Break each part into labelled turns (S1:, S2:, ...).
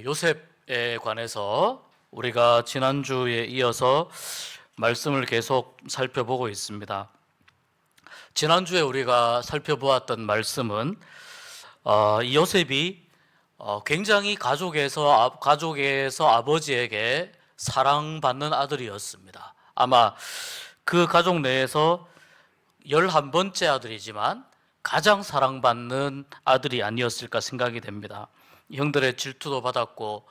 S1: 요셉에 관해서 우리가 지난주에 이어서 말씀을 계속 살펴보고 있습니다. 지난주에 우리가 살펴보았던 말씀은 이 요셉이 굉장히 가족에서 아버지에게 사랑받는 아들이었습니다. 아마 그 가족 내에서 11번째 아들이지만 가장 사랑받는 아들이 아니었을까 생각이 됩니다. 형들의 질투도 받았고,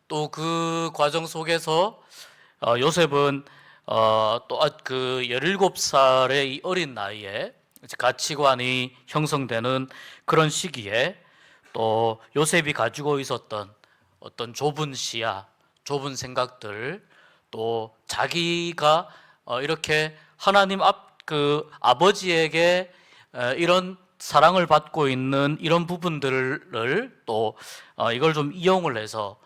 S1: 또 그 과정 속에서 요셉은 또 그 17살의 이 어린 나이에 가치관이 형성되는 그런 시기에 또 요셉이 가지고 있었던 어떤 좁은 시야, 좁은 생각들, 또 자기가 이렇게 하나님 그 아버지에게 이런 사랑을 받고 있는 이런 부분들을 또 이걸 좀 이용을 해서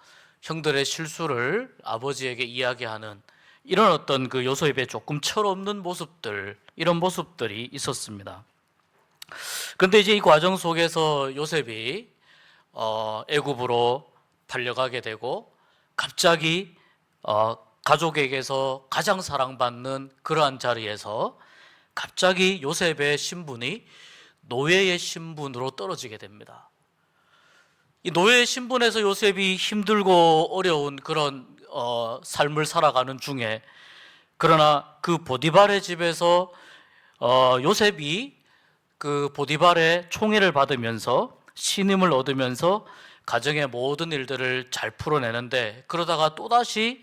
S1: 형들의 실수를 아버지에게 이야기하는 이런 어떤 그 요셉의 조금 철없는 모습들, 이런 모습들이 있었습니다. 그런데 이제 이 과정 속에서 요셉이 애굽으로 팔려가게 되고, 갑자기 가족에게서 가장 사랑받는 그러한 자리에서 갑자기 요셉의 신분이 노예의 신분으로 떨어지게 됩니다. 이 노예의 신분에서 요셉이 힘들고 어려운 그런 삶을 살아가는 중에, 그러나 그 보디발의 집에서 요셉이 그 보디발의 총애를 받으면서 신임을 얻으면서 가정의 모든 일들을 잘 풀어내는데, 그러다가 또다시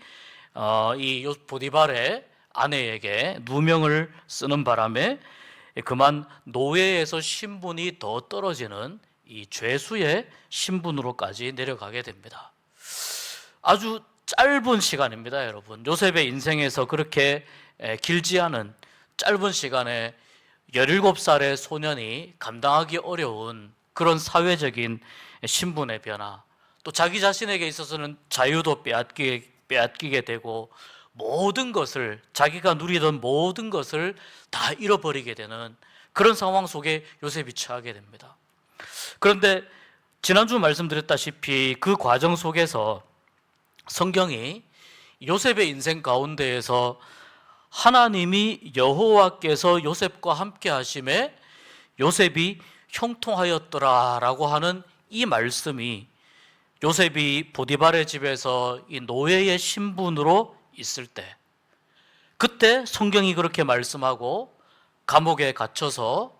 S1: 이 보디발의 아내에게 누명을 쓰는 바람에 그만 노예에서 신분이 더 떨어지는 이 죄수의 신분으로까지 내려가게 됩니다. 아주 짧은 시간입니다, 여러분. 요셉의 인생에서 그렇게 길지 않은 짧은 시간에 17살의 소년이 감당하기 어려운 그런 사회적인 신분의 변화, 또 자기 자신에게 있어서는 자유도 빼앗기게 되고, 모든 것을, 자기가 누리던 모든 것을 다 잃어버리게 되는 그런 상황 속에 요셉이 처하게 됩니다. 그런데 지난주 말씀드렸다시피 그 과정 속에서 성경이 요셉의 인생 가운데에서 하나님이 여호와께서 요셉과 함께 하심에 요셉이 형통하였더라라고 하는 이 말씀이, 요셉이 보디발의 집에서 이 노예의 신분으로 있을 때, 그때 성경이 그렇게 말씀하고 감옥에 갇혀서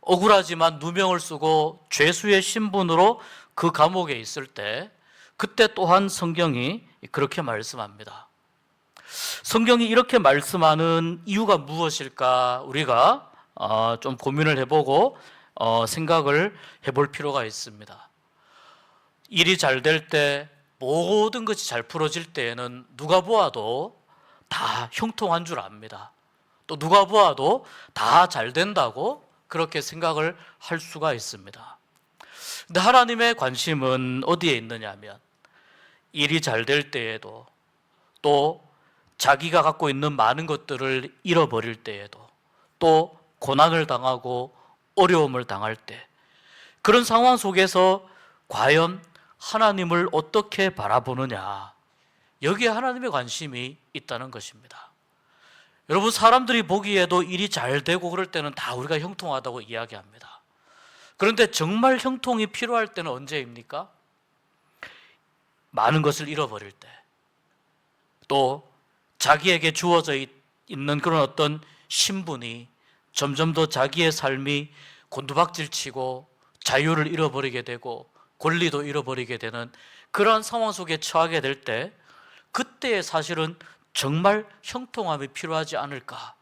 S1: 억울하지만 누명을 쓰고 죄수의 신분으로 그 감옥에 있을 때, 그때 또한 성경이 그렇게 말씀합니다. 성경이 이렇게 말씀하는 이유가 무엇일까? 우리가 좀 고민을 해보고 생각을 해볼 필요가 있습니다. 일이 잘 될 때, 모든 것이 잘 풀어질 때에는 누가 보아도 다 형통한 줄 압니다. 또 누가 보아도 다 잘 된다고 그렇게 생각을 할 수가 있습니다. 근데 하나님의 관심은 어디에 있느냐면, 일이 잘 될 때에도, 또 자기가 갖고 있는 많은 것들을 잃어버릴 때에도, 또 고난을 당하고 어려움을 당할 때, 그런 상황 속에서 과연 하나님을 어떻게 바라보느냐, 여기에 하나님의 관심이 있다는 것입니다. 여러분, 사람들이 보기에도 일이 잘 되고 그럴 때는 다 우리가 형통하다고 이야기합니다. 그런데 정말 형통이 필요할 때는 언제입니까? 많은 것을 잃어버릴 때, 또 자기에게 주어져 있는 그런 어떤 신분이 점점 더 자기의 삶이 곤두박질치고 자유를 잃어버리게 되고 권리도 잃어버리게 되는 그러한 상황 속에 처하게 될 때, 그때에 사실은 정말 형통함이 필요하지 않을까,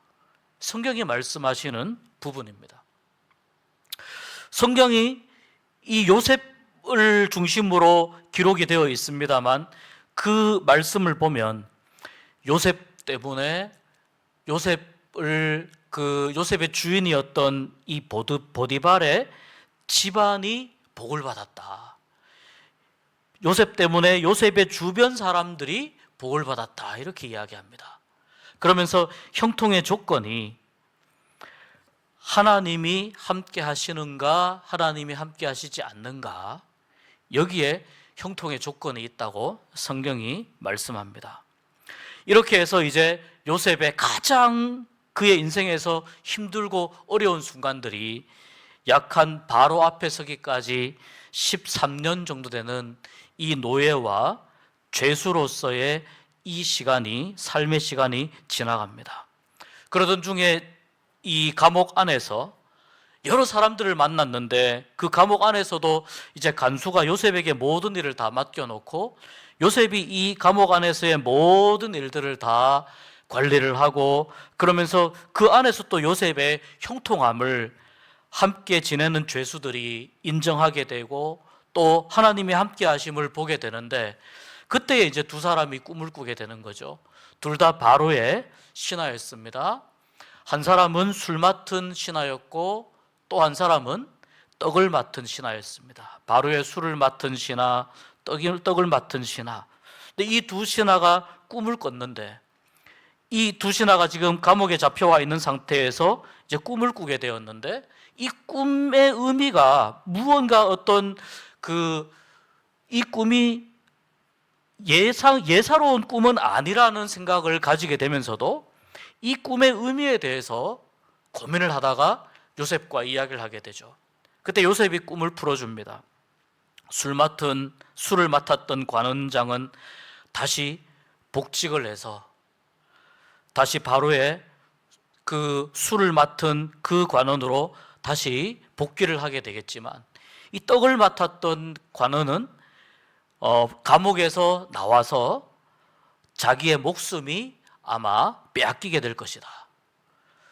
S1: 성경이 말씀하시는 부분입니다. 성경이 이 요셉을 중심으로 기록이 되어 있습니다만, 그 말씀을 보면 요셉 때문에 요셉의 주인이었던 이 보디발의 집안이 복을 받았다. 요셉 때문에 요셉의 주변 사람들이 복을 받았다, 이렇게 이야기합니다. 그러면서 형통의 조건이 하나님이 함께 하시는가, 하나님이 함께 하시지 않는가, 여기에 형통의 조건이 있다고 성경이 말씀합니다. 이렇게 해서 이제 요셉의 가장 그의 인생에서 힘들고 어려운 순간들이 약한 바로 앞에 서기까지 13년 정도 되는 이 노예와 죄수로서의 이 시간이, 삶의 시간이 지나갑니다. 그러던 중에 이 감옥 안에서 여러 사람들을 만났는데 그 감옥 안에서도 이제 간수가 요셉에게 모든 일을 다 맡겨놓고 요셉이 이 감옥 안에서의 모든 일들을 다 관리를 하고 그러면서 그 안에서 또 요셉의 형통함을 함께 지내는 죄수들이 인정하게 되고 또 하나님의 함께 하심을 보게 되는데 그때에 이제 두 사람이 꿈을 꾸게 되는 거죠. 둘 다 바로의 신하였습니다. 한 사람은 술 맡은 신하였고 또 한 사람은 떡을 맡은 신하였습니다. 바로의 술을 맡은 신하, 떡을 맡은 신하. 근데 이 두 신하가 꿈을 꿨는데 이 두 신하가 지금 감옥에 잡혀와 있는 상태에서 이제 꿈을 꾸게 되었는데 이 꿈의 의미가 무언가 어떤 이 꿈이 예사로운 꿈은 아니라는 생각을 가지게 되면서도 이 꿈의 의미에 대해서 고민을 하다가 요셉과 이야기를 하게 되죠. 그때 요셉이 꿈을 풀어줍니다. 술을 맡았던 관원장은 다시 복직을 해서 다시 바로의 그 술을 맡은 그 관원으로 다시 복귀를 하게 되겠지만 이 떡을 맡았던 관원은 감옥에서 나와서 자기의 목숨이 아마 빼앗기게 될 것이다.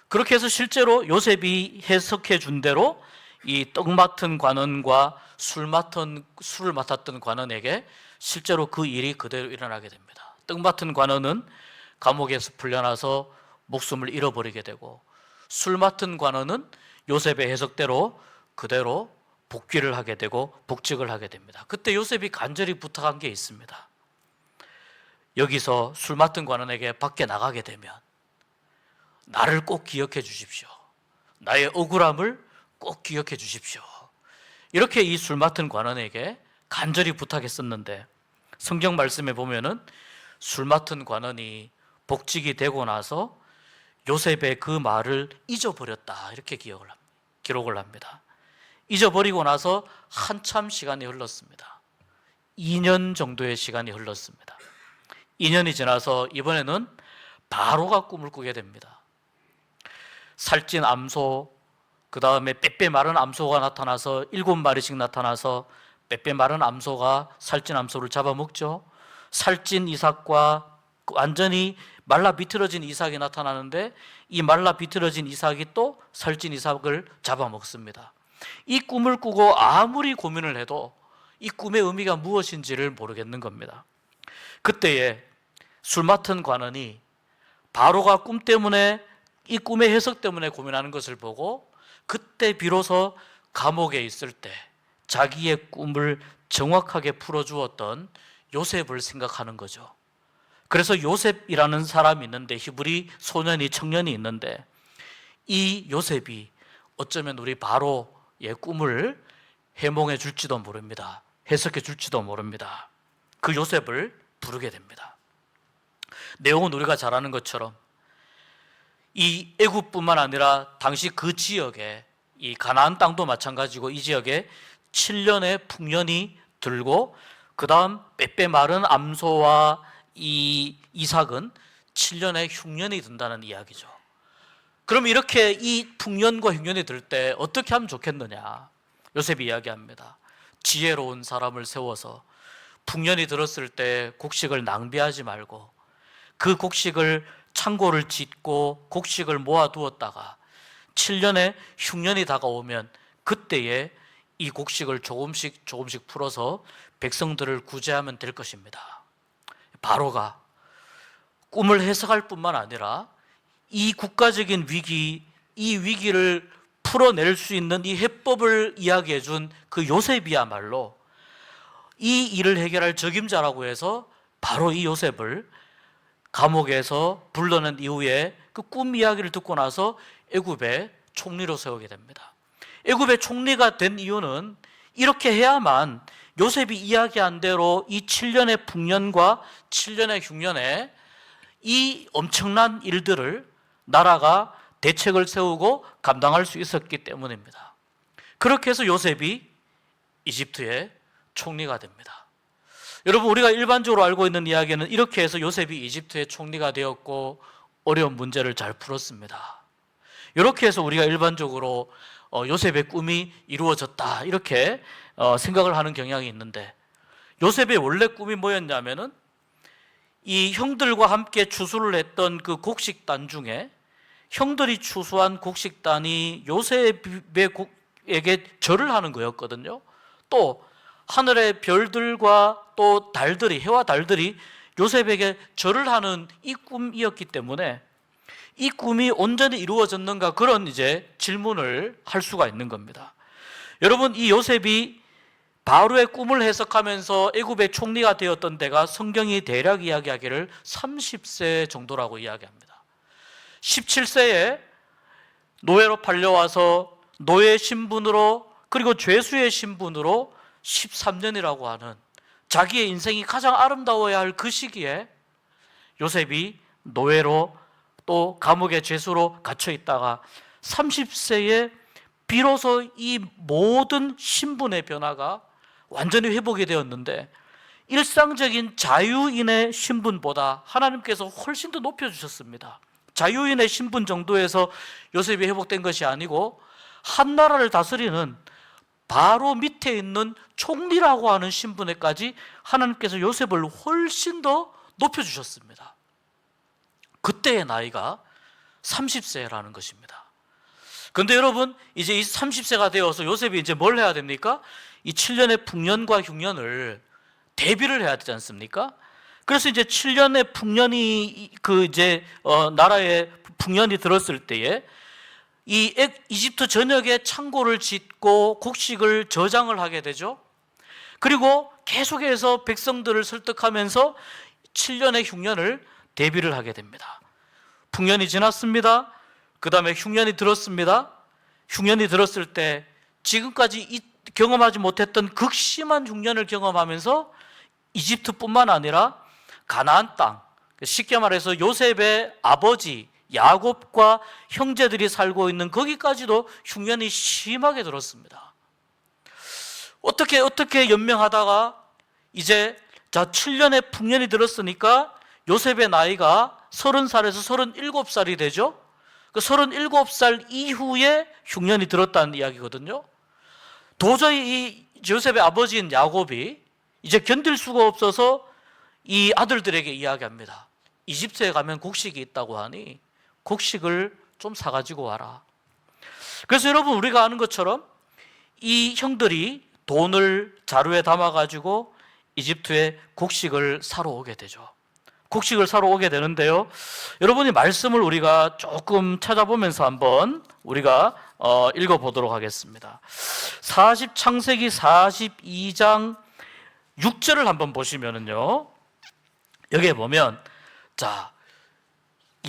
S1: 그렇게 해서 실제로 요셉이 해석해 준 대로 이 떡 맡은 관원과 술을 맡았던 관원에게 실제로 그 일이 그대로 일어나게 됩니다. 떡 맡은 관원은 감옥에서 풀려나서 목숨을 잃어버리게 되고 술 맡은 관원은 요셉의 해석대로 그대로 복귀를 하게 되고 복직을 하게 됩니다. 그때 요셉이 간절히 부탁한 게 있습니다. 여기서 술 맡은 관원에게 밖에 나가게 되면 나를 꼭 기억해 주십시오. 나의 억울함을 꼭 기억해 주십시오. 이렇게 이 술 맡은 관원에게 간절히 부탁했었는데 성경 말씀에 보면은 술 맡은 관원이 복직이 되고 나서 요셉의 그 말을 잊어버렸다 이렇게 기록을 합니다. 잊어버리고 나서 한참 시간이 흘렀습니다. 2년 정도의 시간이 흘렀습니다. 2년이 지나서 이번에는 바로가 꿈을 꾸게 됩니다. 살찐 암소, 그 다음에 빼빼 마른 암소가 나타나서 7마리씩 나타나서 빼빼 마른 암소가 살찐 암소를 잡아먹죠. 살찐 이삭과 완전히 말라 비틀어진 이삭이 나타나는데 이 말라 비틀어진 이삭이 또 살찐 이삭을 잡아먹습니다. 이 꿈을 꾸고 아무리 고민을 해도 이 꿈의 의미가 무엇인지를 모르겠는 겁니다. 그때에 술 맡은 관원이 바로가 꿈 때문에 이 꿈의 해석 때문에 고민하는 것을 보고 그때 비로소 감옥에 있을 때 자기의 꿈을 정확하게 풀어주었던 요셉을 생각하는 거죠. 그래서 요셉이라는 사람이 있는데 히브리 청년이 있는데 이 요셉이 어쩌면 우리 바로의 꿈을 해몽해 줄지도 모릅니다. 해석해 줄지도 모릅니다. 그 요셉을 부르게 됩니다. 내용은 우리가 잘 아는 것처럼 이 애굽뿐만 아니라 당시 그 지역에 이 가나안 땅도 마찬가지고 이 지역에 7년의 풍년이 들고 그 다음 빼빼 마른 암소와 이 이삭은 7년의 흉년이 든다는 이야기죠. 그럼 이렇게 이 풍년과 흉년이 들 때 어떻게 하면 좋겠느냐? 요셉이 이야기합니다. 지혜로운 사람을 세워서 풍년이 들었을 때 곡식을 낭비하지 말고 그 곡식을 창고를 짓고 곡식을 모아두었다가 7년의 흉년이 다가오면 그때에 이 곡식을 조금씩 풀어서 백성들을 구제하면 될 것입니다. 바로가 꿈을 해석할 뿐만 아니라 이 국가적인 위기, 이 위기를 풀어낼 수 있는 이 해법을 이야기해 준 그 요셉이야말로 이 일을 해결할 적임자라고 해서 바로 이 요셉을 감옥에서 불러낸 이후에 그 꿈 이야기를 듣고 나서 애굽의 총리로 세우게 됩니다. 애굽의 총리가 된 이유는 이렇게 해야만 요셉이 이야기한 대로 이 7년의 풍년과 7년의 흉년에 이 엄청난 일들을 나라가 대책을 세우고 감당할 수 있었기 때문입니다. 그렇게 해서 요셉이 이집트의 총리가 됩니다. 여러분, 우리가 일반적으로 알고 있는 이야기는 이렇게 해서 요셉이 이집트의 총리가 되었고 어려운 문제를 잘 풀었습니다. 이렇게 해서 우리가 일반적으로 요셉의 꿈이 이루어졌다 이렇게 생각을 하는 경향이 있는데, 요셉의 원래 꿈이 뭐였냐면은 이 형들과 함께 추수를 했던 그 곡식단 중에 형들이 추수한 곡식단이 요셉에게 절을 하는 거였거든요. 또 하늘의 별들과 또 달들이, 해와 달들이 요셉에게 절을 하는 이 꿈이었기 때문에 이 꿈이 온전히 이루어졌는가, 그런 이제 질문을 할 수가 있는 겁니다. 여러분, 이 요셉이 바로의 꿈을 해석하면서 애굽의 총리가 되었던 때가 성경이 대략 이야기하기를 30세 정도라고 이야기합니다. 17세에 노예로 팔려와서 노예 신분으로, 그리고 죄수의 신분으로 13년이라고 하는 자기의 인생이 가장 아름다워야 할 그 시기에 요셉이 노예로 또 감옥의 죄수로 갇혀 있다가 30세에 비로소 이 모든 신분의 변화가 완전히 회복이 되었는데, 일상적인 자유인의 신분보다 하나님께서 훨씬 더 높여주셨습니다. 자유인의 신분 정도에서 요셉이 회복된 것이 아니고 한 나라를 다스리는 바로 밑에 있는 총리라고 하는 신분에까지 하나님께서 요셉을 훨씬 더 높여주셨습니다. 그때의 나이가 30세라는 것입니다. 그런데 여러분, 이제 이 30세가 되어서 요셉이 이제 뭘 해야 됩니까? 이 7년의 풍년과 흉년을 대비를 해야 되지 않습니까? 그래서 이제 7년의 풍년이 나라에 풍년이 들었을 때에 이 이집트 전역에 창고를 짓고 곡식을 저장을 하게 되죠. 그리고 계속해서 백성들을 설득하면서 7년의 흉년을 대비를 하게 됩니다. 풍년이 지났습니다. 그 다음에 흉년이 들었습니다. 흉년이 들었을 때 지금까지 경험하지 못했던 극심한 흉년을 경험하면서 이집트뿐만 아니라 가나안 땅, 쉽게 말해서 요셉의 아버지 야곱과 형제들이 살고 있는 거기까지도 흉년이 심하게 들었습니다. 어떻게 연명하다가 이제 7년의 풍년이 들었으니까 요셉의 나이가 30살에서 37살이 되죠. 그 37살 이후에 흉년이 들었다는 이야기거든요. 도저히 이 요셉의 아버지인 야곱이 이제 견딜 수가 없어서 이 아들들에게 이야기합니다. 이집트에 가면 곡식이 있다고 하니 곡식을 좀 사가지고 와라. 그래서 여러분, 우리가 아는 것처럼 이 형들이 돈을 자루에 담아가지고 이집트에 곡식을 사러 오게 되죠. 곡식을 사러 오게 되는데요, 여러분이 말씀을 우리가 조금 찾아보면서 한번 우리가 읽어보도록 하겠습니다. 창세기 42장 6절을 한번 보시면은요, 여기에 보면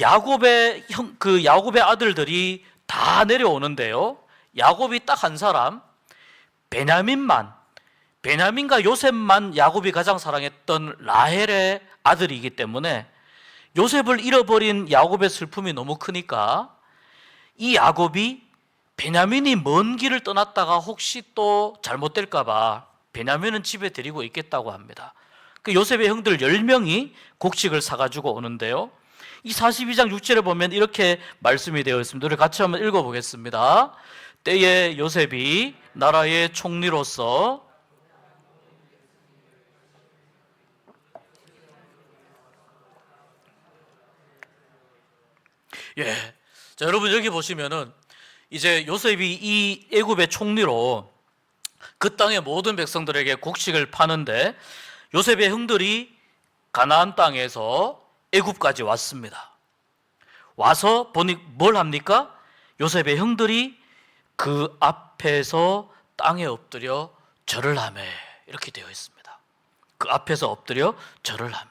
S1: 야곱의 아들들이 다 내려오는데요, 야곱이 딱 한 사람, 베냐민과 요셉만 야곱이 가장 사랑했던 라헬의 아들이기 때문에 요셉을 잃어버린 야곱의 슬픔이 너무 크니까 이 야곱이 베냐민이 먼 길을 떠났다가 혹시 또 잘못될까 봐 베냐민은 집에 데리고 있겠다고 합니다. 그 요셉의 형들 10명이 곡식을 사가지고 오는데요, 이 42장 6절에 보면 이렇게 말씀이 되어 있습니다. 우리 같이 한번 읽어보겠습니다. 때에 요셉이 나라의 총리로서 여러분, 여기 보시면은 이제 요셉이 이 애굽의 총리로 그 땅의 모든 백성들에게 곡식을 파는데, 요셉의 형들이 가나안 땅에서 애굽까지 왔습니다. 와서 보니 뭘 합니까? 요셉의 형들이 그 앞에서 땅에 엎드려 절을 하며, 이렇게 되어 있습니다. 그 앞에서 엎드려 절을 하며.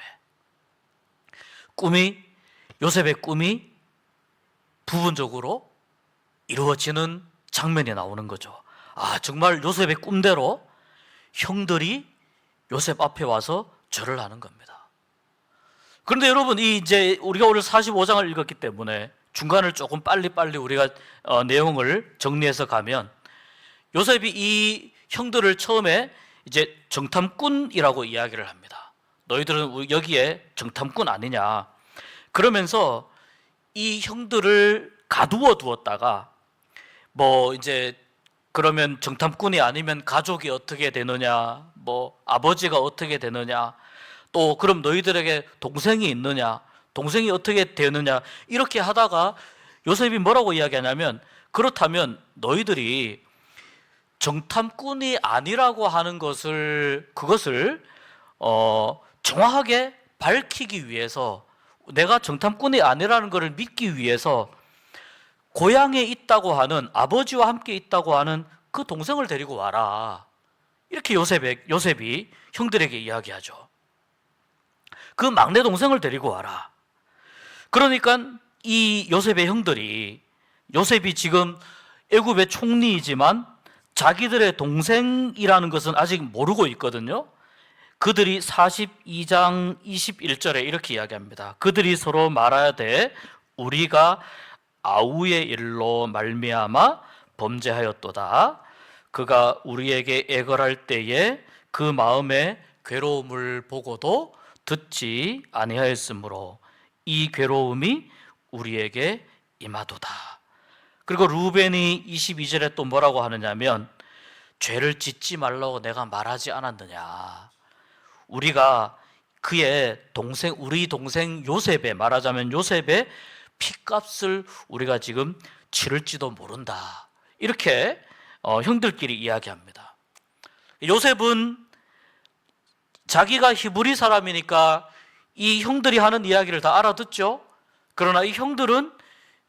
S1: 요셉의 꿈이 부분적으로 이루어지는 장면이 나오는 거죠. 정말 요셉의 꿈대로 형들이 요셉 앞에 와서 절을 하는 겁니다. 그런데 여러분, 이제 우리가 오늘 45장을 읽었기 때문에 중간을 조금 빨리빨리 우리가 내용을 정리해서 가면, 요셉이 이 형들을 처음에 이제 정탐꾼이라고 이야기를 합니다. 너희들은 여기에 정탐꾼 아니냐. 그러면서 이 형들을 가두어 두었다가, 뭐 이제 그러면 정탐꾼이 아니면 가족이 어떻게 되느냐, 뭐 아버지가 어떻게 되느냐, 또 그럼 너희들에게 동생이 있느냐, 동생이 어떻게 되느냐, 이렇게 하다가 요셉이 뭐라고 이야기하냐면, 그렇다면 너희들이 정탐꾼이 아니라고 하는 그것을 정확하게 밝히기 위해서, 내가 정탐꾼이 아니라는 것을 믿기 위해서 고향에 있다고 하는, 아버지와 함께 있다고 하는 그 동생을 데리고 와라. 이렇게 요셉이 형들에게 이야기하죠. 그 막내 동생을 데리고 와라. 그러니까 이 요셉의 형들이, 요셉이 지금 애굽의 총리이지만 자기들의 동생이라는 것은 아직 모르고 있거든요. 그들이 42장 21절에 이렇게 이야기합니다. 그들이 서로 말하되 우리가 아우의 일로 말미암아 범죄하였도다. 그가 우리에게 애걸할 때에 그 마음의 괴로움을 보고도 듣지 아니하였으므로 이 괴로움이 우리에게 임하도다. 그리고 루벤이 22절에 또 뭐라고 하느냐면, 죄를 짓지 말라고 내가 말하지 않았느냐. 우리가 그의 동생, 우리 동생 요셉의, 말하자면 요셉의 핏값을 우리가 지금 치를지도 모른다. 이렇게 형들끼리 이야기합니다. 요셉은 자기가 히브리 사람이니까 이 형들이 하는 이야기를 다 알아듣죠. 그러나 이 형들은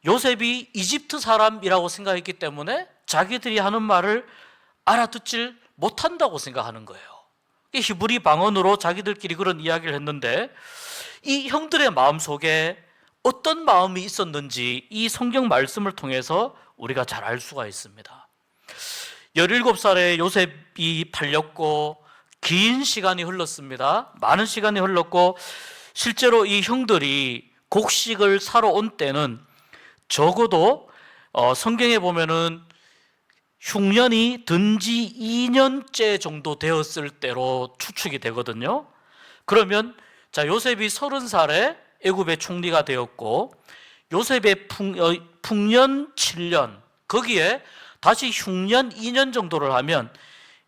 S1: 요셉이 이집트 사람이라고 생각했기 때문에 자기들이 하는 말을 알아듣질 못한다고 생각하는 거예요. 히브리 방언으로 자기들끼리 그런 이야기를 했는데, 이 형들의 마음속에 어떤 마음이 있었는지 이 성경 말씀을 통해서 우리가 잘 알 수가 있습니다. 17살에 요셉이 팔렸고 긴 시간이 흘렀습니다. 많은 시간이 흘렀고, 실제로 이 형들이 곡식을 사러 온 때는 적어도 성경에 보면은 흉년이 든지 2년째 정도 되었을 때로 추측이 되거든요. 그러면 자, 요셉이 30살에 애굽의 총리가 되었고, 요셉의 풍년 7년, 거기에 다시 흉년 2년 정도를 하면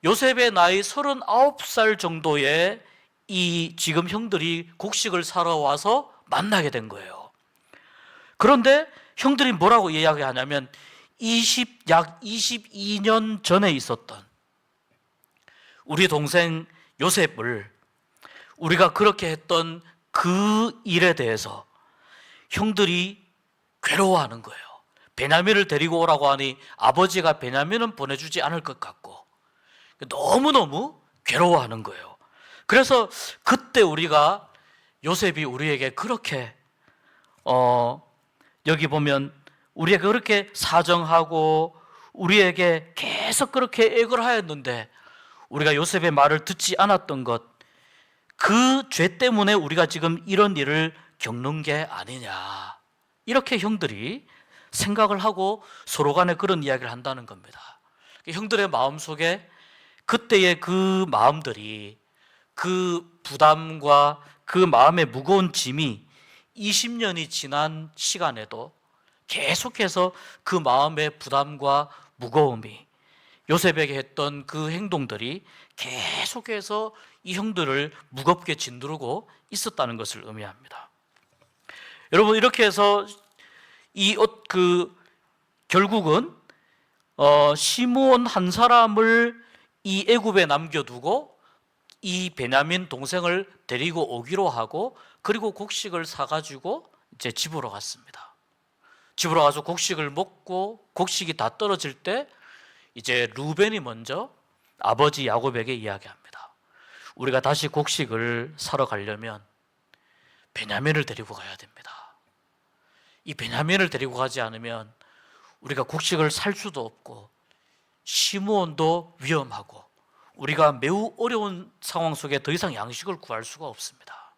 S1: 요셉의 나이 39살 정도에 이 지금 형들이 곡식을 사러 와서 만나게 된 거예요. 그런데 형들이 뭐라고 이야기하냐면, 약 22년 전에 있었던 우리 동생 요셉을, 우리가 그렇게 했던 그 일에 대해서 형들이 괴로워하는 거예요. 베냐민을 데리고 오라고 하니 아버지가 베냐민은 보내주지 않을 것 같고 너무너무 괴로워하는 거예요. 그래서 그때 우리가, 요셉이 우리에게 그렇게 여기 보면 우리에게 그렇게 사정하고 우리에게 계속 그렇게 애걸하였는데 우리가 요셉의 말을 듣지 않았던 것, 그 죄 때문에 우리가 지금 이런 일을 겪는 게 아니냐, 이렇게 형들이 생각을 하고 서로 간에 그런 이야기를 한다는 겁니다. 형들의 마음속에 그때의 그 마음들이, 그 부담과 그 마음의 무거운 짐이 20년이 지난 시간에도 계속해서 그 마음의 부담과 무거움이, 요셉에게 했던 그 행동들이 계속해서 이 형들을 무겁게 짓누르고 있었다는 것을 의미합니다. 여러분, 이렇게 해서 결국은 시므온 한 사람을 이 애굽에 남겨두고 이 베냐민 동생을 데리고 오기로 하고, 그리고 곡식을 사가지고 이제 집으로 갔습니다. 집으로 가서 곡식을 먹고 곡식이 다 떨어질 때 이제 루벤이 먼저 아버지 야곱에게 이야기합니다. 우리가 다시 곡식을 사러 가려면 베냐민을 데리고 가야 됩니다. 이 베냐민을 데리고 가지 않으면 우리가 곡식을 살 수도 없고 시므온도 위험하고 우리가 매우 어려운 상황 속에 더 이상 양식을 구할 수가 없습니다.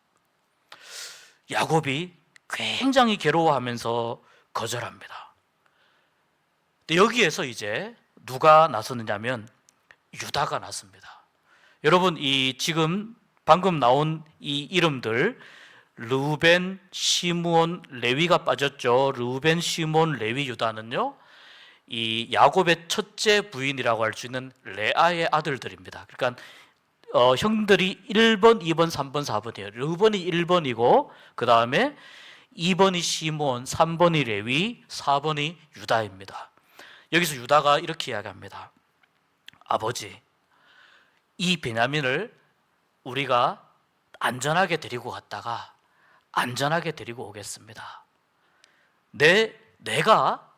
S1: 야곱이 굉장히 괴로워하면서 거절합니다. 근데 여기에서 이제 누가 나서느냐면 유다가 나섭니다. 여러분, 이 지금 방금 나온 이 이름들, 르우벤, 시므온, 레위가 빠졌죠. 르우벤, 시므온, 레위, 유다는요, 이 야곱의 첫째 부인이라고 할 수 있는 레아의 아들들입니다. 그러니까 형들이 1번, 2번, 3번, 4번이에요. 르우벤이 1번이고 그 다음에 2번이 시므온, 3번이 레위, 4번이 유다입니다. 여기서 유다가 이렇게 이야기합니다. 아버지, 이 베냐민을 우리가 안전하게 데리고 갔다가 안전하게 데리고 오겠습니다. 내가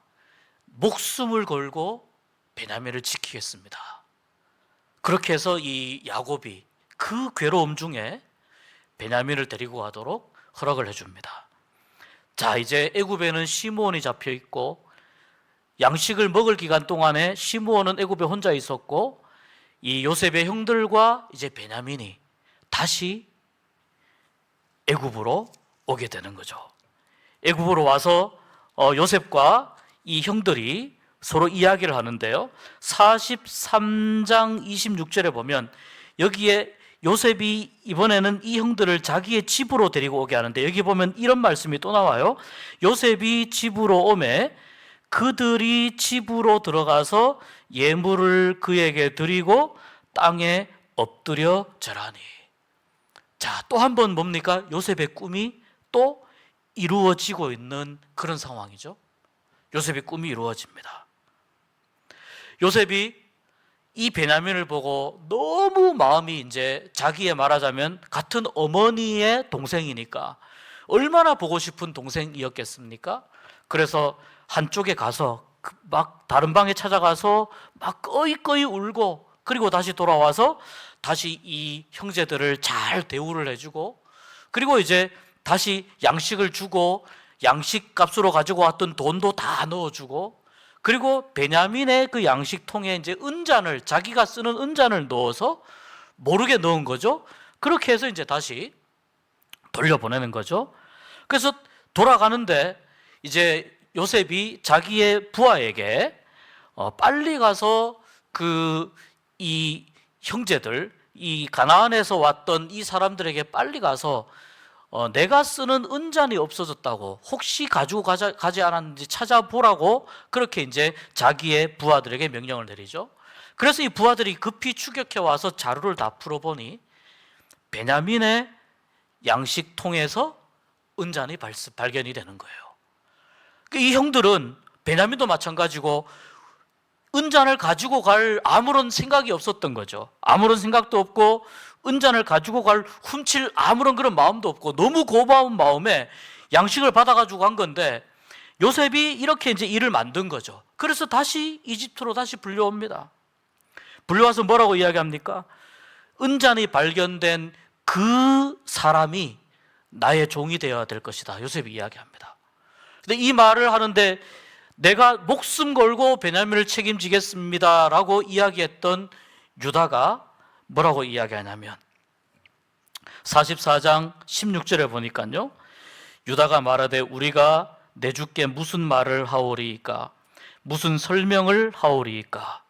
S1: 목숨을 걸고 베냐민을 지키겠습니다. 그렇게 해서 이 야곱이 그 괴로움 중에 베냐민을 데리고 가도록 허락을 해줍니다. 자, 이제 애굽에는 시므온이 잡혀 있고 양식을 먹을 기간 동안에 시므온은 애굽에 혼자 있었고 이 요셉의 형들과 이제 베냐민이 다시 애굽으로 오게 되는 거죠. 애굽으로 와서 요셉과 이 형들이 서로 이야기를 하는데요. 43장 26절에 보면 여기에 요셉이 이번에는 이 형들을 자기의 집으로 데리고 오게 하는데 여기 보면 이런 말씀이 또 나와요. 요셉이 집으로 오매 그들이 집으로 들어가서 예물을 그에게 드리고 땅에 엎드려 절하니. 자, 또 한 번 뭡니까? 요셉의 꿈이 또 이루어지고 있는 그런 상황이죠. 요셉의 꿈이 이루어집니다. 요셉이 이 베냐민을 보고 너무 마음이 이제 자기의 말하자면 같은 어머니의 동생이니까 얼마나 보고 싶은 동생이었겠습니까? 그래서 한쪽에 가서 막 다른 방에 찾아가서 막 꺼이꺼이 울고 그리고 다시 돌아와서 다시 이 형제들을 잘 대우를 해주고 그리고 이제 다시 양식을 주고 양식 값으로 가지고 왔던 돈도 다 넣어주고 그리고 베냐민의 그 양식통에 이제 은잔을 자기가 쓰는 은잔을 넣어서 모르게 넣은 거죠. 그렇게 해서 이제 다시 돌려보내는 거죠. 그래서 돌아가는데 이제 요셉이 자기의 부하에게 빨리 가서 이 형제들, 이 가나안에서 왔던 이 사람들에게 빨리 가서 내가 쓰는 은잔이 없어졌다고 혹시 가지고 가지 않았는지 찾아보라고 그렇게 이제 자기의 부하들에게 명령을 내리죠. 그래서 이 부하들이 급히 추격해 와서 자루를 다 풀어보니 베냐민의 양식통에서 은잔이 발견이 되는 거예요. 이 형들은 베냐민도 마찬가지고 은잔을 가지고 갈 아무런 생각이 없었던 거죠. 아무런 생각도 없고 은잔을 가지고 훔칠 아무런 그런 마음도 없고 너무 고마운 마음에 양식을 받아가지고 간 건데 요셉이 이렇게 이제 일을 만든 거죠. 그래서 다시 이집트로 다시 불려옵니다. 불려와서 뭐라고 이야기합니까? 은잔이 발견된 그 사람이 나의 종이 되어야 될 것이다. 요셉이 이야기합니다. 근데 이 말을 하는데 내가 목숨 걸고 베냐민을 책임지겠습니다 라고 이야기했던 유다가 뭐라고 이야기하냐면 44장 16절에 보니까요 유다가 말하되 우리가 내 주께 무슨 말을 하오리이까 무슨 설명을 하오리이까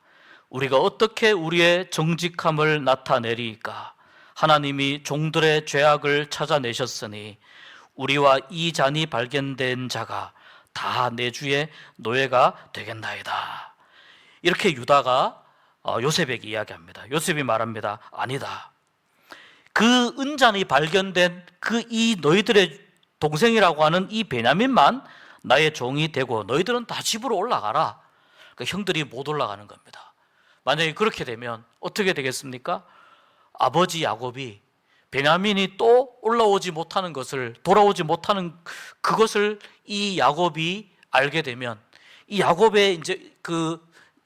S1: 우리가 어떻게 우리의 정직함을 나타내리이까 하나님이 종들의 죄악을 찾아내셨으니 우리와 이 잔이 발견된 자가 다 내 주의 노예가 되겠나이다. 이렇게 유다가 요셉에게 이야기합니다. 요셉이 말합니다. 아니다. 그 은잔이 발견된 이 너희들의 동생이라고 하는 이 베냐민만 나의 종이 되고 너희들은 다 집으로 올라가라. 그러니까 형들이 못 올라가는 겁니다. 만약에 그렇게 되면 어떻게 되겠습니까? 아버지 야곱이 베냐민이 또 올라오지 못하는 것을 돌아오지 못하는 그것을 이 야곱이 알게 되면 이 야곱의 이제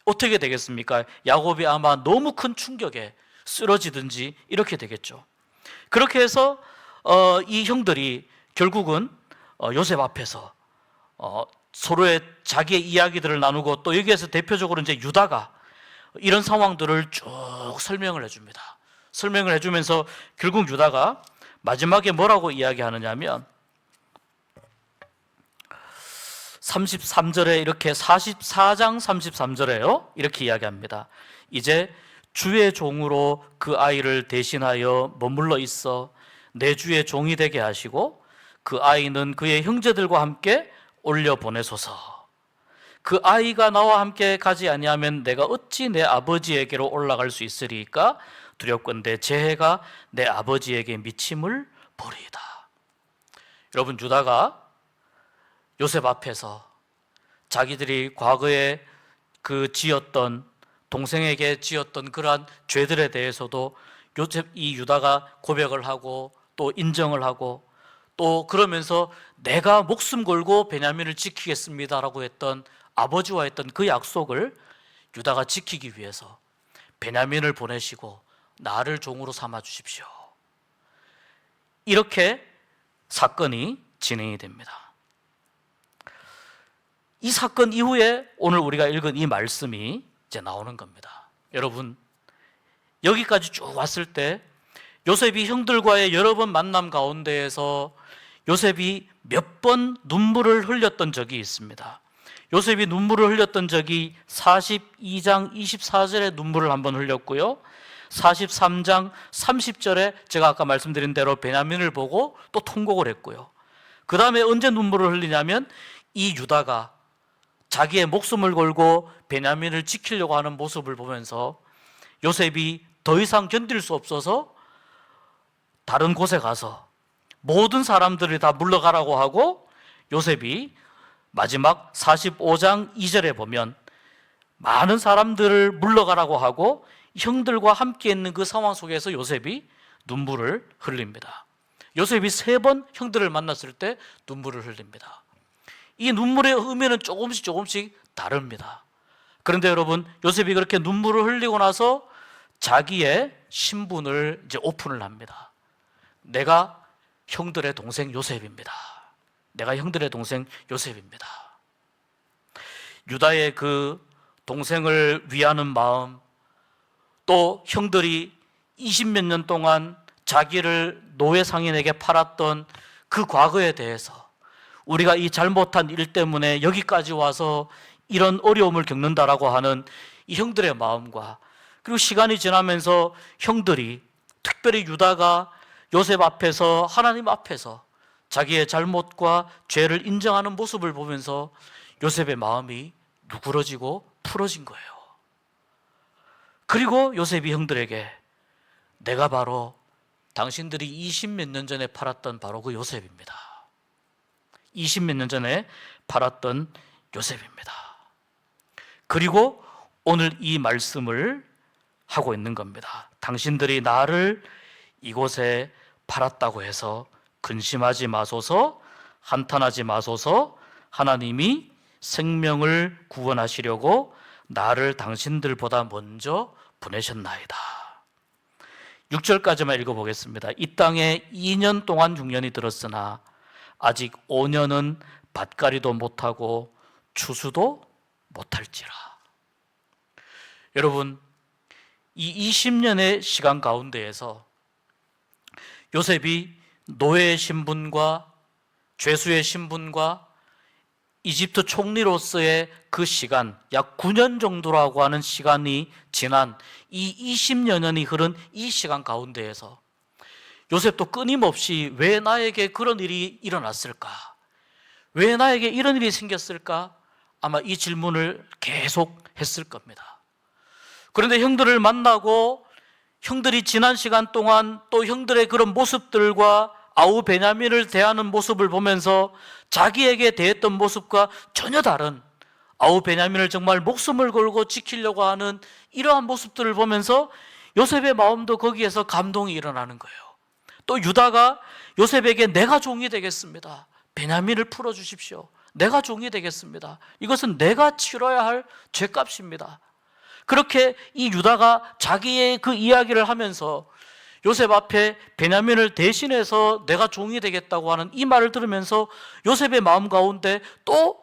S1: 어떻게 되겠습니까? 야곱이 아마 너무 큰 충격에 쓰러지든지 이렇게 되겠죠. 그렇게 해서 이 형들이 결국은 요셉 앞에서 서로의 자기의 이야기들을 나누고 또 여기에서 대표적으로 이제 유다가 이런 상황들을 쭉 쭉 설명을 해줍니다. 설명을 해주면서 결국 유다가 마지막에 뭐라고 이야기하느냐면 33절에 이렇게 44장 33절에요. 이렇게 이야기합니다. 이제 주의 종으로 그 아이를 대신하여 머물러 있어 내 주의 종이 되게 하시고 그 아이는 그의 형제들과 함께 올려 보내소서. 그 아이가 나와 함께 가지 아니하면 내가 어찌 내 아버지에게로 올라갈 수 있으리까? 두렵건대 제 해가 내 아버지에게 미침을 보리이다. 여러분, 유다가 요셉 앞에서 자기들이 과거에 그 지었던, 동생에게 지었던 그러한 죄들에 대해서도 이 유다가 고백을 하고 또 인정을 하고 또 그러면서 내가 목숨 걸고 베냐민을 지키겠습니다라고 했던 아버지와 했던 그 약속을 유다가 지키기 위해서 베냐민을 보내시고 나를 종으로 삼아 주십시오. 이렇게 사건이 진행이 됩니다. 이 사건 이후에 오늘 우리가 읽은 이 말씀이 이제 나오는 겁니다. 여러분, 여기까지 쭉 왔을 때 요셉이 형들과의 여러 번 만남 가운데에서 요셉이 몇 번 눈물을 흘렸던 적이 있습니다. 요셉이 눈물을 흘렸던 적이 42장 24절에 눈물을 한번 흘렸고요, 43장 30절에 제가 아까 말씀드린 대로 베냐민을 보고 또 통곡을 했고요. 그 다음에 언제 눈물을 흘리냐면 이 유다가 자기의 목숨을 걸고 베냐민을 지키려고 하는 모습을 보면서 요셉이 더 이상 견딜 수 없어서 다른 곳에 가서 모든 사람들이 다 물러가라고 하고 요셉이 마지막 45장 2절에 보면 많은 사람들을 물러가라고 하고 형들과 함께 있는 그 상황 속에서 요셉이 눈물을 흘립니다. 요셉이 3번 형들을 만났을 때 눈물을 흘립니다. 이 눈물의 의미는 조금씩 다릅니다. 그런데 여러분, 요셉이 그렇게 눈물을 흘리고 나서 자기의 신분을 이제 오픈을 합니다. 내가 형들의 동생 요셉입니다. 내가 형들의 동생 요셉입니다. 유다의 그 동생을 위하는 마음, 또 형들이 20몇 년 동안 자기를 노예 상인에게 팔았던 그 과거에 대해서 우리가 이 잘못한 일 때문에 여기까지 와서 이런 어려움을 겪는다라고 하는 이 형들의 마음과, 그리고 시간이 지나면서 형들이, 특별히 유다가 요셉 앞에서, 하나님 앞에서 자기의 잘못과 죄를 인정하는 모습을 보면서 요셉의 마음이 누그러지고 풀어진 거예요. 그리고 요셉이 형들에게 내가 바로 당신들이 20몇 년 전에 팔았던 바로 그 요셉입니다. 20몇 년 전에 팔았던 요셉입니다. 그리고 오늘 이 말씀을 하고 있는 겁니다. 당신들이 나를 이곳에 팔았다고 해서 근심하지 마소서, 한탄하지 마소서. 하나님이 생명을 구원하시려고 나를 당신들보다 먼저 보내셨나이다. 6절까지만 읽어보겠습니다. 이 땅에 2년 동안 흉년이 들었으나 아직 5년은 밭갈이도 못하고 추수도 못할지라. 여러분, 이 20년의 시간 가운데에서 요셉이 노예의 신분과 죄수의 신분과 이집트 총리로서의 그 시간, 약 9년 정도라고 하는 시간이 지난 이 20여 년이 흐른 이 시간 가운데에서 요셉도 끊임없이 왜 나에게 그런 일이 일어났을까? 왜 나에게 이런 일이 생겼을까? 아마 이 질문을 계속 했을 겁니다. 그런데 형들을 만나고 형들이 지난 시간 동안 또 형들의 그런 모습들과 아우 베냐민을 대하는 모습을 보면서 자기에게 대했던 모습과 전혀 다른, 아우 베냐민을 정말 목숨을 걸고 지키려고 하는 이러한 모습들을 보면서 요셉의 마음도 거기에서 감동이 일어나는 거예요. 또 유다가 요셉에게 내가 종이 되겠습니다. 베냐민을 풀어주십시오. 내가 종이 되겠습니다. 이것은 내가 치러야 할 죄값입니다. 그렇게 이 유다가 자기의 그 이야기를 하면서 요셉 앞에 베냐민을 대신해서 내가 종이 되겠다고 하는 이 말을 들으면서 요셉의 마음 가운데 또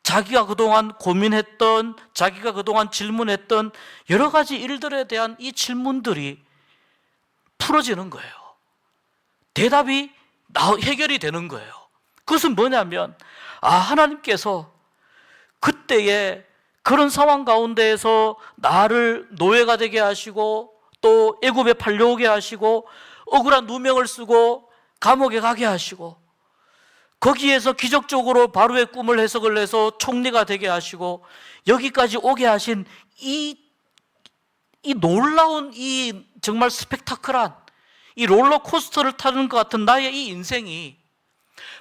S1: 자기가 그동안 고민했던, 자기가 그동안 질문했던 여러 가지 일들에 대한 이 질문들이 풀어지는 거예요. 대답이 해결이 되는 거예요. 그것은 뭐냐면, 하나님께서 그때에 그런 상황 가운데에서 나를 노예가 되게 하시고 또 애굽에 팔려오게 하시고 억울한 누명을 쓰고 감옥에 가게 하시고 거기에서 기적적으로 바로의 꿈을 해석을 해서 총리가 되게 하시고 여기까지 오게 하신 이 놀라운, 이 정말 스펙타클한 이 롤러코스터를 타는 것 같은 나의 이 인생이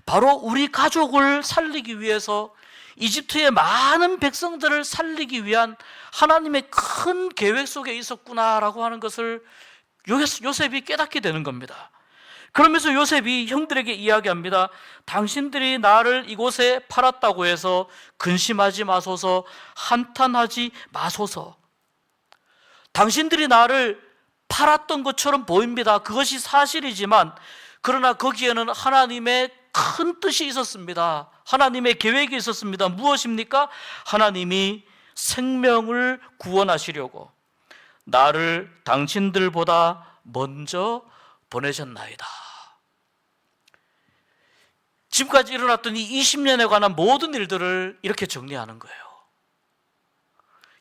S1: 바로 우리 가족을 살리기 위해서, 이집트의 많은 백성들을 살리기 위한 하나님의 큰 계획 속에 있었구나라고 하는 것을 요셉이 깨닫게 되는 겁니다. 그러면서 요셉이 형들에게 이야기합니다. 당신들이 나를 이곳에 팔았다고 해서 근심하지 마소서, 한탄하지 마소서. 당신들이 나를 팔았던 것처럼 보입니다. 그것이 사실이지만, 그러나 거기에는 하나님의 큰 뜻이 있었습니다. 하나님의 계획이 있었습니다. 무엇입니까? 하나님이 생명을 구원하시려고 나를 당신들보다 먼저 보내셨나이다. 지금까지 일어났던 이 20년에 관한 모든 일들을 이렇게 정리하는 거예요.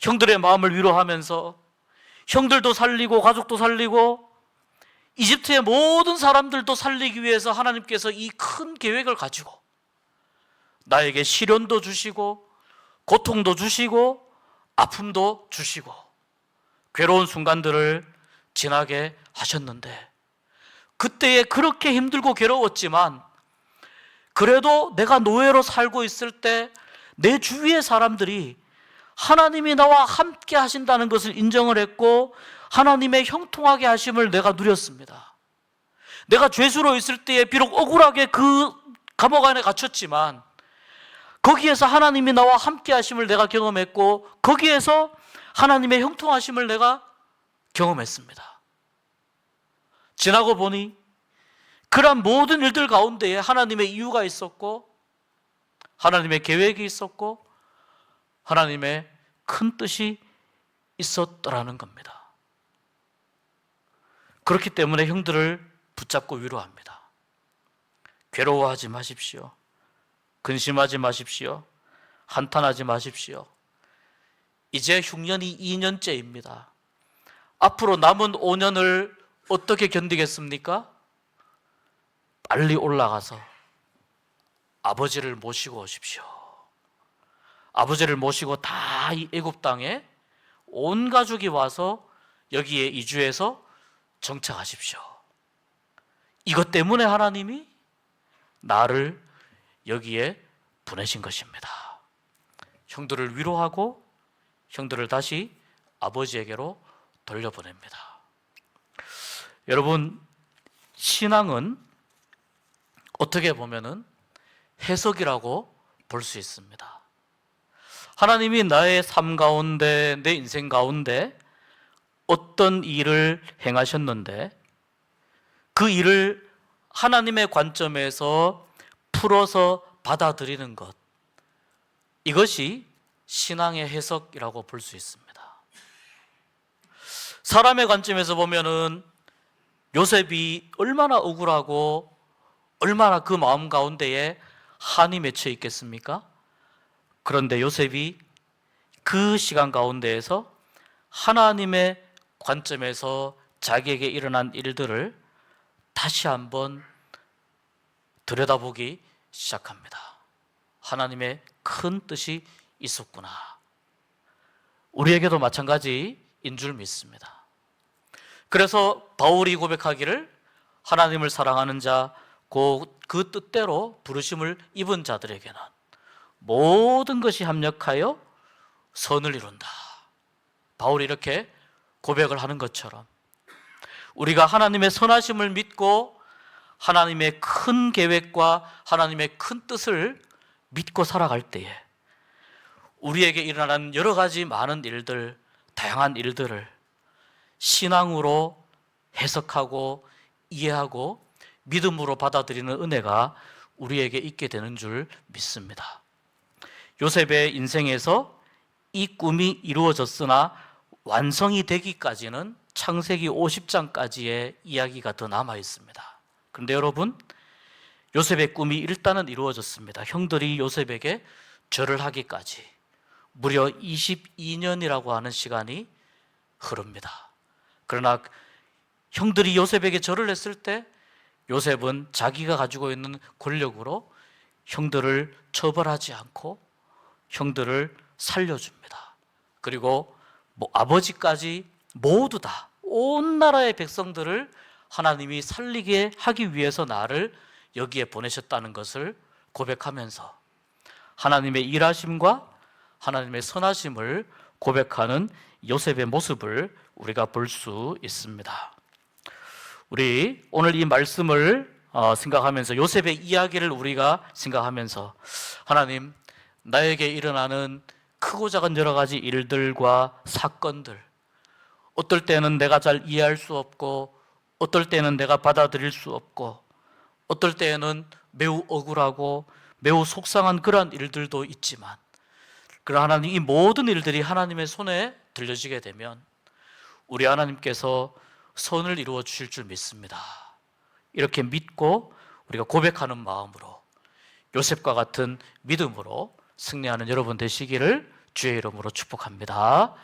S1: 형들의 마음을 위로하면서 형들도 살리고 가족도 살리고 이집트의 모든 사람들도 살리기 위해서 하나님께서 이 큰 계획을 가지고 나에게 시련도 주시고 고통도 주시고 아픔도 주시고 괴로운 순간들을 지나게 하셨는데, 그때에 그렇게 힘들고 괴로웠지만 그래도 내가 노예로 살고 있을 때 내 주위의 사람들이 하나님이 나와 함께 하신다는 것을 인정을 했고 하나님의 형통하게 하심을 내가 누렸습니다. 내가 죄수로 있을 때에 비록 억울하게 그 감옥 안에 갇혔지만 거기에서 하나님이 나와 함께 하심을 내가 경험했고 거기에서 하나님의 형통하심을 내가 경험했습니다. 지나고 보니 그러한 모든 일들 가운데에 하나님의 이유가 있었고 하나님의 계획이 있었고 하나님의 큰 뜻이 있었더라는 겁니다. 그렇기 때문에 형들을 붙잡고 위로합니다. 괴로워하지 마십시오. 근심하지 마십시오. 한탄하지 마십시오. 이제 흉년이 2년째입니다. 앞으로 남은 5년을 어떻게 견디겠습니까? 빨리 올라가서 아버지를 모시고 오십시오. 아버지를 모시고 다 이 애굽 땅에 온 가족이 와서 여기에 이주해서 정착하십시오. 이것 때문에 하나님이 나를 여기에 보내신 것입니다. 형들을 위로하고 형들을 다시 아버지에게로 돌려보냅니다. 여러분, 신앙은 어떻게 보면은 해석이라고 볼 수 있습니다. 하나님이 나의 삶 가운데, 내 인생 가운데 어떤 일을 행하셨는데 그 일을 하나님의 관점에서 풀어서 받아들이는 것, 이것이 신앙의 해석이라고 볼 수 있습니다. 사람의 관점에서 보면은 요셉이 얼마나 억울하고 얼마나 그 마음 가운데에 한이 맺혀 있겠습니까? 그런데 요셉이 그 시간 가운데에서 하나님의 관점에서 자기에게 일어난 일들을 다시 한번 들여다보기 시작합니다. 하나님의 큰 뜻이 있었구나. 우리에게도 마찬가지인 줄 믿습니다. 그래서 바울이 고백하기를 하나님을 사랑하는 자, 그 뜻대로 부르심을 입은 자들에게는 모든 것이 합력하여 선을 이룬다. 바울이 이렇게 고백을 하는 것처럼 우리가 하나님의 선하심을 믿고 하나님의 큰 계획과 하나님의 큰 뜻을 믿고 살아갈 때에 우리에게 일어나는 여러 가지 많은 일들, 다양한 일들을 신앙으로 해석하고 이해하고 믿음으로 받아들이는 은혜가 우리에게 있게 되는 줄 믿습니다. 요셉의 인생에서 이 꿈이 이루어졌으나 완성이 되기까지는 창세기 50장까지의 이야기가 더 남아 있습니다. 그런데 여러분, 요셉의 꿈이 일단은 이루어졌습니다. 형들이 요셉에게 절을 하기까지 무려 22년이라고 하는 시간이 흐릅니다. 그러나 형들이 요셉에게 절을 했을 때 요셉은 자기가 가지고 있는 권력으로 형들을 처벌하지 않고 형들을 살려줍니다. 그리고 아버지까지 모두 다 온 나라의 백성들을 하나님이 살리게 하기 위해서 나를 여기에 보내셨다는 것을 고백하면서 하나님의 일하심과 하나님의 선하심을 고백하는 요셉의 모습을 우리가 볼 수 있습니다. 우리 오늘 이 말씀을 생각하면서 요셉의 이야기를 우리가 생각하면서 하나님, 나에게 일어나는 크고 작은 여러 가지 일들과 사건들, 어떨 때는 내가 잘 이해할 수 없고 어떨 때는 내가 받아들일 수 없고 어떨 때는 매우 억울하고 매우 속상한 그러한 일들도 있지만, 그러나 하나님, 이 모든 일들이 하나님의 손에 들려지게 되면 우리 하나님께서 선을 이루어 주실 줄 믿습니다. 이렇게 믿고 우리가 고백하는 마음으로 요셉과 같은 믿음으로 승리하는 여러분 되시기를 주의 이름으로 축복합니다.